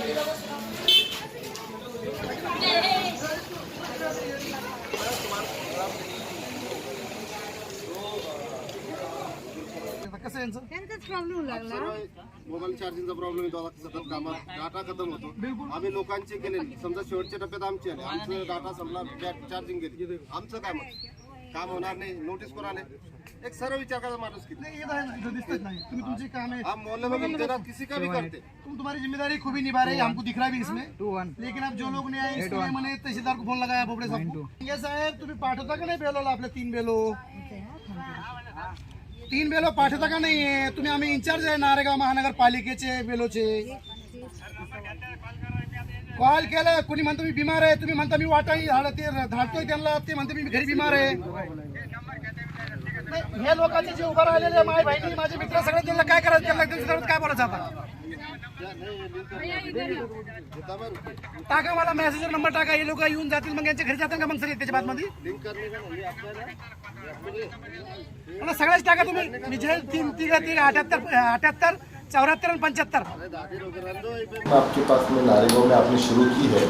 कसं यांचं त्यांचाच प्रॉब्लेम लागला. मोबाईल चार्जिंगचा प्रॉब्लेम येतो. आता सतत कामात डाटा खतम होतो. आम्ही लोकांचे केले, समजा शेवटच्या टप्प्यात आमचे आले, आमचं डाटा संपला, चार्जिंग गेली, आमचं काम होणार नाही. नोटीस करून आले. एक सरळ विचार करा माणूस किती नहीं, ये तो है ना, जो दिखता नहीं, तुम्हें तुमचे काम है, आप मोहल्ले में घूमते ना, किसी का भी करते. तुम तुम्हारी जिम्मेदारी खूब ही निभा रहे हैं, हमको दिख रहा भी इसमें. लेकिन अब जो लोग नहीं आए इसलिए मैंने तहसीलदार को फोन लगाया, बोबडे साहब को. ये साहेब तुम्ही पाठवता का नाही बेलोला आपले 3 बेलो? 3 बेलो पाठवता का नाही? तुम्ही आम्ही इंचार्ज आहे नारेगाव महानगरपालिकेचे बेलोचे. कॉल केलं, कुणी म्हणतो मी बिमार आहे, तुम्ही म्हणता मी वाटाई धाडतोय त्यांना, ते म्हणते मी घरी बिमार आहे. हे लोकांचे जे उभं राहिलेले माय बहिणी माझे मित्र सगळे त्यांना काय करायचं, त्यांना काय बोलायचं आता? टाका मला मेसेजवर नंबर टाका, हे लोक येऊन जातील, मग यांच्या घरी जातील का मग सगळे त्याच्या बातमध्ये मला सगळ्याच टाका तुम्ही. मी जे 3 78 74 और 75. आपके पास में नारेगांव में आपने शुरू की है,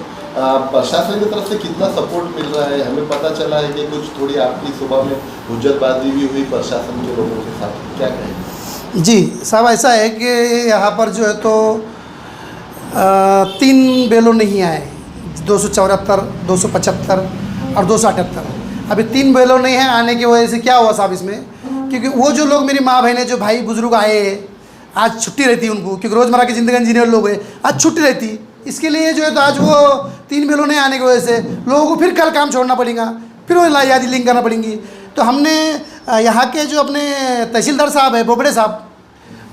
प्रशासन की तरफ से कितना सपोर्ट मिल रहा है? हमें पता चला है कि कुछ थोड़ी आपकी सुबह में हुज्जतबाजी भी हुई प्रशासन के लोगों के साथ, क्या कहें? जी साहब, ऐसा है कि यहाँ पर जो है तो 3 बेलो नहीं आए, 274, 275 और 278. अभी 3 बेलो नहीं है. आने की वजह से क्या हुआ साहब इसमें, क्योंकि वो जो लोग मेरी माँ बहनें जो भाई बुजुर्ग आए, आज छुट्टी रहती उनको, क्योंकि रोज़मर्रा की ज़िंदगी इंजीनियर लोग हैं, आज छुट्टी रहती. इसके लिए जो है तो आज वो 3 बेलो नहीं आने की वजह से लोगों को फिर कल काम छोड़ना पड़ेगा, फिर वो यादी लिंक करना पड़ेंगी. तो हमने यहाँ के जो अपने तहसीलदार साहब है बोबड़े साहब,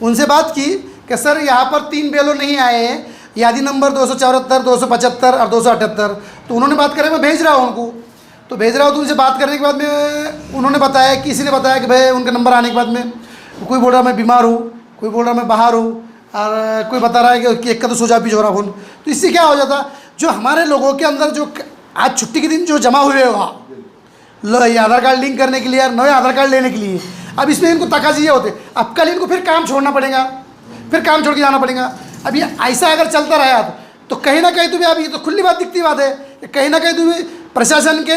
उनसे बात की कि सर यहाँ पर 3 बेलो नहीं आए हैं, यादी नंबर 274, 275 और 278. तो उन्होंने बात करें, मैं भेज रहा हूँ उनको. तो भेज रहा हूँ, तो उनसे बात करने के बाद में उन्होंने बताया, किसी ने बताया कि भाई उनका नंबर आने के बाद में कोई बोल रहा मैं बीमार हूँ, कोई बोल रहा मैं बाहर हूँ, और कोई बता रहा है कि एक का तो सोचा भी हो रहा फोन. तो इससे क्या हो जाता, जो हमारे लोगों के अंदर जो आज छुट्टी के दिन जो जमा हुए हुआ ये आधार कार्ड लिंक करने के लिए और नए आधार कार्ड लेने के लिए, अब इसमें इनको तकाज़ी ये होते, अब कल इनको फिर काम छोड़ना पड़ेगा, फिर काम छोड़ के जाना पड़ेगा. अब ये ऐसा अगर चलता रहा तो कहीं ना कहीं तुम्हें, अब ये तो खुली बात दिखती बात है कि कहीं ना कहीं तुम्हें प्रशासन के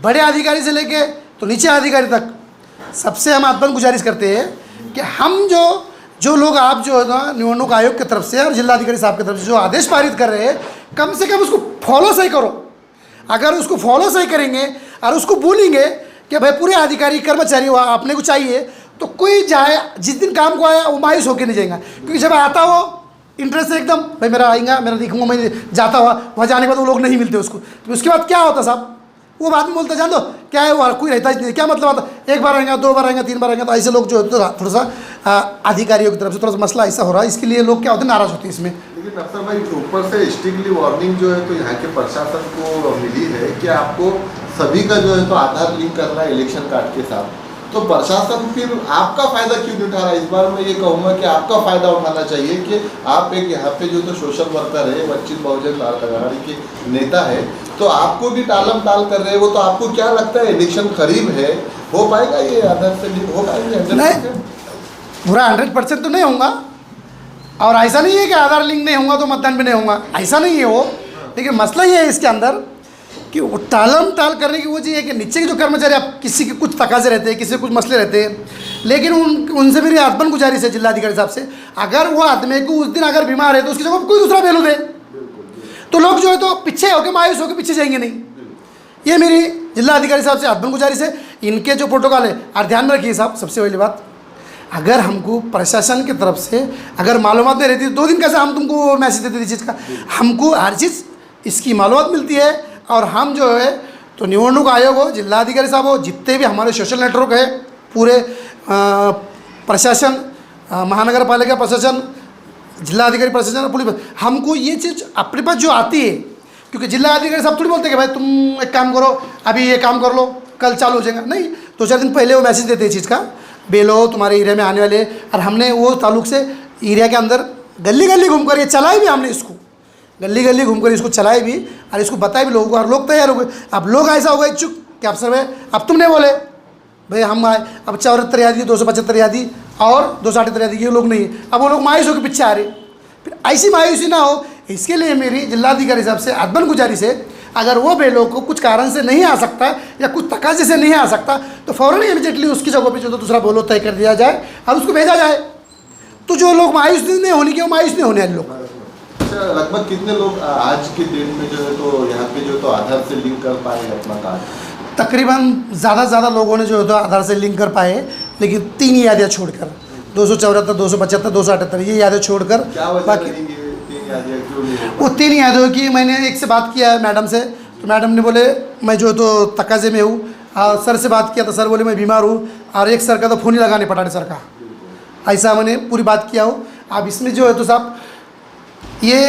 बड़े अधिकारी से लेके तो नीचे अधिकारी तक सबसे हम आत्मन गुजारिश करते हैं कि हम जो लोग आप जो है ना निवडणूक आयोग की तरफ से और जिलाधिकारी साहब की तरफ से जो आदेश पारित कर रहे हैं, कम से कम उसको फॉलो सही करो. अगर उसको फॉलो सही करेंगे और उसको बोलेंगे कि भाई पूरे अधिकारी कर्मचारी अपने को चाहिए, तो कोई जाए जिस दिन काम को आया वो मायूस होकर नहीं जाएगा. क्योंकि जब आता हो इंटरेस्ट से एकदम भाई मेरा आएगा, मेरा देखूंगा, मैं जाता हुआ वहाँ जाने के बाद वो लोग नहीं मिलते उसको. तो उसके बाद क्या होता साहब, वो बाद में बोलते जान दो क्या है, वो कोई रहता ही नहीं, क्या मतलब आता, 1 बार आएगा, 2 बार आएगा, 3 बार आएगा. तो ऐसे लोग जो होते थोड़ा सा अधिकारियों की तरफ से थोड़ा सा मसला ऐसा हो रहा है, इसके लिए लोग क्या होते हैं, नाराज़ होते हैं इसमें. लेकिन अफसर भाई, ऊपर से स्ट्रिक्टली वार्निंग जो है तो यहाँ के प्रशासन को मिली है कि आपको सभी का जो है तो आधार लिंक करना है इलेक्शन कार्ड के साथ. तो प्रशासन फिर आपका फ़ायदा क्यों नहीं उठा रहा है? इस बार मैं ये कहूँगा कि आपका फ़ायदा उठाना चाहिए कि आप एक यहाँ पे जो तो सोशल वर्कर है, वंचित बहुजन आघाड़ी के नेता है, तो आपको भी टालम टाल कर रहे हैं. वो तो आपको क्या लगता है, इलेक्शन करीब है, हो पाएगा ये आधार से लिंक, हो पाएंगे? नहीं, पूरा 100% तो नहीं होगा. और ऐसा नहीं है कि आधार लिंक नहीं होगा तो मतदान भी नहीं होगा, ऐसा नहीं है वो. लेकिन मसला ये है इसके अंदर कि वो टालम टाल करने की वो चीज़ है कि नीचे के जो कर्मचारी, आप किसी के कुछ तकाजे रहते हैं, किसी के कुछ मसले रहते हैं, लेकिन उनसे मेरी आत्मन गुजारिश है जिलाधिकारी साहब से, अगर वो आदमी को उस दिन अगर बीमार है तो उसकी जगह कोई दूसरा बेलो दे, तो लोग जो है तो पीछे होकर मायूस होकर पीछे जाएंगे नहीं. ये मेरी जिलाधिकारी साहब से आत्मन गुजारिश है. इनके जो प्रोटोकॉल है और ध्यान में रखिए साहब, सबसे पहली बात, अगर हमको प्रशासन की तरफ से अगर मालूमात नहीं रहती, 2 दिन कैसे हम तुमको मैसेज देते इस चीज़ का, हमको हर चीज़ इसकी मालूमात मिलती है. और हम जो है तो निवडणूक आयोग हो, जिलाधिकारी साहब हो, जितने भी हमारे सोशल नेटवर्क है, पूरे प्रशासन, महानगरपालिका प्रशासन, जिलाधिकारी प्रशासन, पुलिस, हमको ये चीज़ अपने पास जो आती है, क्योंकि जिलाधिकारी साहब थोड़ी बोलते कि भाई तुम एक काम करो, अभी ये काम कर लो, कल चालू हो जाएगा. नहीं, 2-4 दिन पहले वो मैसेज देते हैं चीज़ का, बेलो तुम्हारे एरिया में आने वाले. और हमने वो ताल्लुक से एरिया के अंदर गली गली घूम कर ये चलाई भी, हमने इसको गली गली घूमकर इसको चलाए भी और इसको बताए भी लोगों को, और लोग तैयार हो गए. अब लोग ऐसा हो गए इच्छुक कि अब सर भाई अब तुमने बोले भाई हम आए, अब 74 यादी, 275 यादी और 278 यादी, ये लोग नहीं, अब वो लोग मायूस होकर पीछे आ रहे. फिर ऐसी मायूसी ना हो, इसके लिए मेरी जिलाधिकारी साहब से अदबन गुजारिश है, अगर वो बेलोग को कुछ कारण से नहीं आ सकता या कुछ तकाजे से नहीं आ सकता तो फ़ौरन इमीडिएटली उसकी जगह पे जो तो दूसरा बेलो तय कर दिया जाए और उसको भेजा जाए। तो जो लोग मायूस नहीं होने के वो मायूस नहीं होने वाले लोग। अच्छा, लगभग कितने लोग आज के डेट में जो है तो यहाँ पे जो तो आधार से लिंक कर पाए अपना कार्ड? तकरीबन ज़्यादा से ज़्यादा लोगों ने जो है तो आधार से लिंक कर पाए, लेकिन 3 यादें छोड़कर 274, 275, 278 ये यादें छोड़कर क्या वजह बाकी रहेंगी तीन यादें क्यों नहीं हो वो 3 यादों की मैंने एक से बात किया है मैडम से, तो मैडम ने बोले मैं जो तो तकाजे में हूँ। सर से बात किया तो सर बोले मैं बीमार हूँ, और एक सर का तो फ़ोन ही लगाने पटाटे सर का, ऐसा मैंने पूरी बात किया हो। अब इसमें जो है तो साहब ये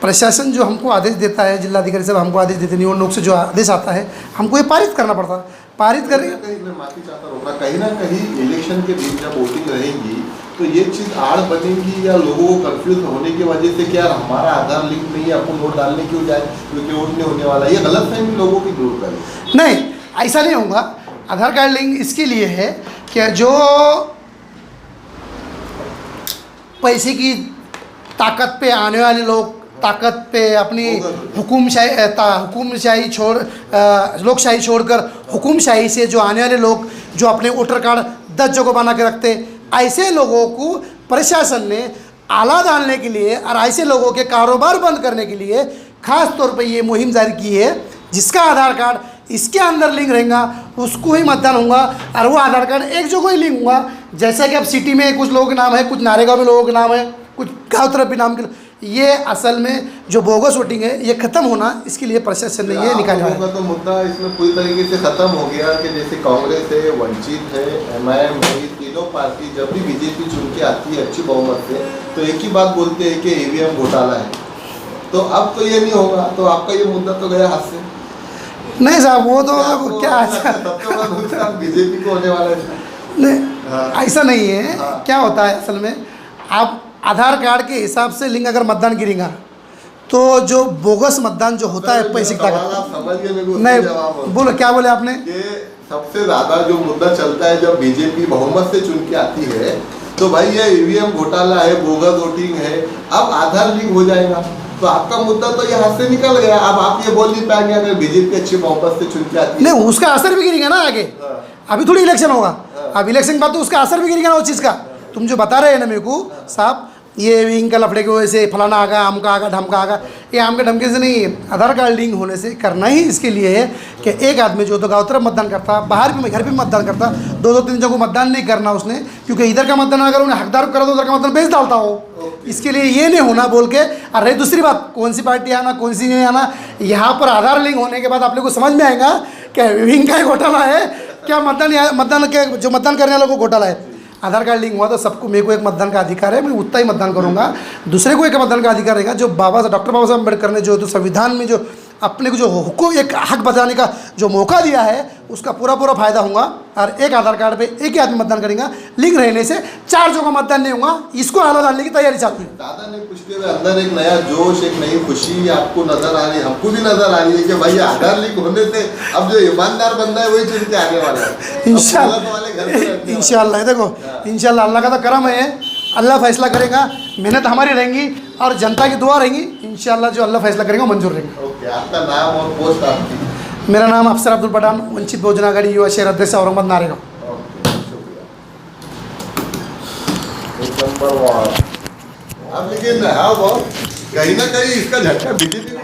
प्रशासन जो हमको आदेश देता है, जिलाधिकारी साहब हमको आदेश देते, निवडणूक से जो आदेश आता है हमको ये पारित करना पड़ता है। पारित करें कहीं मैं माफी चाहता हूँ, कहीं ना कहीं इलेक्शन के दिन जब वोटिंग रहेगी तो ये चीज़ आड़ बनेगी या लोगों को कंफ्यूज होने की वजह से कि यार हमारा आधार लिंक नहीं है, आपको वोट डालने क्यों जाए क्योंकि वोट नहीं होने वाला, ये गलत फहमी लोगों की दूर करें। नहीं, ऐसा नहीं होगा। आधार कार्ड लिंक इसके लिए है कि जो पैसे की ताकत पे आने वाले लोग, ताकत पे अपनी हुकुमशाही छोड़ लोकशाही छोड़कर हुकुमशाही से जो आने वाले लोग जो अपने वोटर कार्ड 10 जगह बना के रखते, ऐसे लोगों को प्रशासन ने आला डालने के लिए और ऐसे लोगों के कारोबार बंद करने के लिए ख़ास तौर पे ये मुहिम जारी की है। जिसका आधार कार्ड इसके अंदर लिंक रहेगा उसको ही मतदान होगा, और वो आधार कार्ड एक जगह ही लिंक होगा। जैसे कि अब सिटी में कुछ लोगों के नाम है, कुछ नारेगांव में लोगों के नाम है, कुछ गाँव तरफ भी नाम के, ये असल में जो बोगस वोटिंग है ये ख़त्म होना, इसके लिए प्रशासन ने ये निकाला है। तो मुद्दा इसमें पूरी तरीके से खत्म हो गया कि जैसे कांग्रेस है, वंचित है, MIM है, ये तीनों पार्टी जब भी बीजेपी चुन के आती है अच्छी बहुमत से तो एक ही बात बोलते हैं कि EVM घोटाला है। तो अब तो ये नहीं होगा, तो आपका ये मुद्दा तो गया हाथ से। नहीं साहब, वो तो क्या बीजेपी को होने वाला है। नहीं, ऐसा नहीं है। क्या होता है असल में, आप आधार कार्ड के हिसाब से लिंक अगर मतदान गिरेगा तो जो बोगस मतदान जो होता है पैसे का नहीं, बोलो क्या बोले आपने? ये सबसे ज़्यादा जो मुद्दा चलता है जब बीजेपी बहुमत से चुन के आती है तो भाई ये EVM घोटाला है, बोगस वोटिंग है, अब आधार लिंक हो जाएगा तो आपका मुद्दा तो ये हाथ से निकल गया। अब आप ये बोल नहीं पाएंगे अगर बीजेपी अच्छी बहुमत से चुन के आती है। नहीं, उसका असर भी गिरेगा ना आगे। अभी थोड़ी इलेक्शन होगा, अब इलेक्शन के बाद तो उसका असर भी गिरेगा ना उस चीज़ का। तुम जो बता रहे हैं ना मेरे को साहब, ये इनका लफड़े की वजह से फलाना आ गया, आमका आ गया, ढमका आ गया, ये आम के ढमके से नहीं, आधार कार्ड लिंक होने से करना ही इसके लिए है कि एक आदमी जो तो गाँव तरफ मतदान करता, बाहर भी घर पे मतदान करता, 2-2-3 जगह मतदान नहीं करना उसने, क्योंकि इधर का मतदान अगर उन्हें हकदार करा तो उधर का मतदान बेच डालता हो। इसके लिए ये नहीं होना बोल के। और रही दूसरी बात, कौन सी पार्टी आना कौन सी नहीं आना, यहाँ पर आधार लिंक होने के बाद आप लोग को समझ में आएगा कि विभिन्न का घोटाला है क्या, मतदान के जो मतदान करने वालों को घोटाला है। आधार कार्ड लिंक हुआ तो सबको, मेरे को एक मतदान का अधिकार है, मैं उतना ही मतदान करूंगा, दूसरे को एक मतदान का अधिकार रहेगा। जो डॉक्टर बाबा साहब अम्बेडकर ने जो तो संविधान में जो अपने को जो हुक्म एक हक बताने का जो मौका दिया है उसका पूरा फायदा होगा। और एक आधार कार्ड पे एक ही आदमी मतदान करेगा, लिंक रहने से 4 जगह मतदान नहीं होगा। इसको आला डालने की तैयारी चालू है। दादा ने पूछते हुए अंदर एक नया जोश, एक नई खुशी आपको नजर आ रही है, हमको भी नजर आ रही है कि भाई आधार लिंक होने से अब जो ईमानदार बंदा है वही चुन के आने वाला है इंशाल्लाह। देखो इंशाल्लाह अल्लाह का तो करम है, अल्लाह फैसला करेगा, मेहनत हमारी रहेंगी और जनता की दुआ रहेंगी। इंशाल्लाह जो अल्लाह फैसला करेगा मंजूर रहेगा। ओके, आपका नाम और पोस्ट आपकी? मेरा नाम अफसर अब्दुल पठान, वंचित बहुजन आघाड़ी युवा शहर अध्यक्ष औरंगाबाद नारेगांव। अब लेकिन हाँ बहुत कहीं ना कहीं इसका झटका बीजेपी